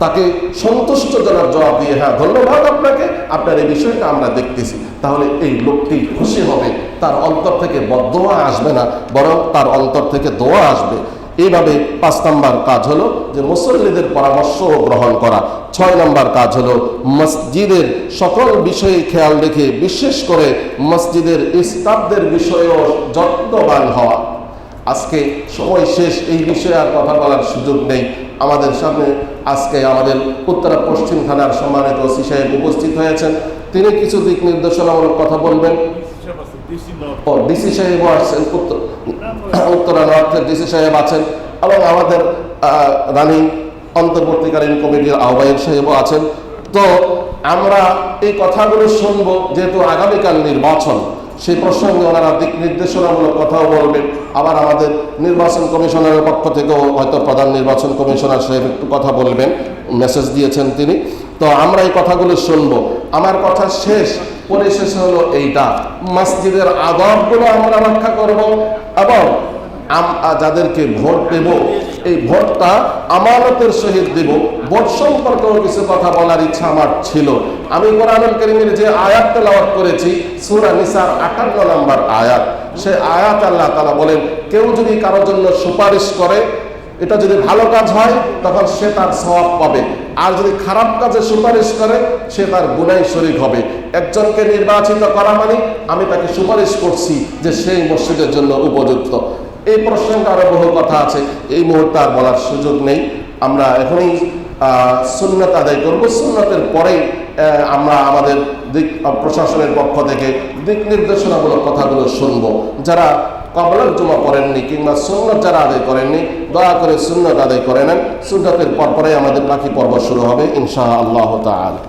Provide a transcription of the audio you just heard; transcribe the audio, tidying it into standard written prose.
তাকে সন্তুষ্টজনক জবাব দিয়ে, হ্যাঁ ধন্যবাদ আপনাকে, আপনার এই বিষয়টা আমরা দেখতেছি, তাহলে এই লোকটি খুশি হবে, তার অন্তর থেকে বদদোয়া আসবে না, বরং তার অন্তর থেকে দোয়া আসবে। এইভাবে 5 নম্বর কাজ হলো যে মুসল্লিদের পরামর্শ গ্রহণ করা। 6 নম্বর কাজ হলো মসজিদের সকল বিষয়ে খেয়াল রেখে বিশেষ করে মসজিদের স্টাফদের বিষয়েও যত্নবান হওয়া। আজকে সময় শেষ, এই বিষয়ে আর কথা বলার সুযোগ নেই। আমাদের সামনে আজকে আমাদের উত্তরা পশ্চিম থানার সম্মানিত ওসি সাহেব উপস্থিত হয়েছেন, তিনি কিছু দিক নির্দেশনামূলক কথা বলবেন। ডিসি সাহেবও আসছেন, উত্তরা নর্থের ডিসি সাহেব আছেন, এবং আমাদের রানিং অন্তর্বর্তীকালীন কমিটির আহ্বায়ক সাহেবও আছেন। তো আমরা এই কথাগুলো শুনবো, যেহেতু আগামীকাল নির্বাচন, সেই প্রসঙ্গে ওনারা দিক নির্দেশনামূলক কথাও বলবেন। আবার আমাদের নির্বাচন কমিশনারের পক্ষ থেকেও হয়তো প্রধান নির্বাচন কমিশনার সাহেব একটু কথা বলবেন, মেসেজ দিয়েছেন তিনি। তো আমরা এই কথাগুলো শুনবো। আমার কথা শেষ, পরিশেষে হলো এইটা, মসজিদের আদবগুলো আমরা রক্ষা করব, এবং যাদেরকে ভোট দেব এই ভোটটা আমানতের সহিত দেব। ভোট সম্পর্কেও কিছু কথা বলার ইচ্ছা আমার ছিল। আমি কোরআনুল কারীমের যে আয়াত তেলাওয়াত করেছি, সূরা নিসার 58 নম্বর আয়াত, সে আয়াত আল্লাহ তাআলা বলেন, কেউ যদি কারোর জন্য সুপারিশ করে, এটা যদি ভালো কাজ হয় তখন সে তার সওয়াব পাবে, আর যদি খারাপ কাজে সুপারিশ করে সে তার গুনাহে শরীক হবে। একজনকে নির্বাচিত করা মানে আমি তাকে সুপারিশ করছি যে সেই মসজিদের জন্য উপযুক্ত। এই প্রসঙ্গে আরো বহু কথা আছে, এই মুহূর্তে আর বলার সুযোগ নেই। আমরা এখনই সুন্নাত আদায় করব, সুন্নাতের পরেই আমরা আমাদের দিক প্রশাসনের পক্ষ থেকে দিক নির্দেশনামূলক কথাগুলো শুনবো। যারা কবলার জুমা পড়েননি কিংবা সুন্নাত যারা আদায় করেননি, দয়া করে সুন্নাত আদায় করে নেন। সুন্নাতের পরপরেই আমাদের বাকি পর্ব শুরু হবে ইনশাআল্লাহ তাআলা।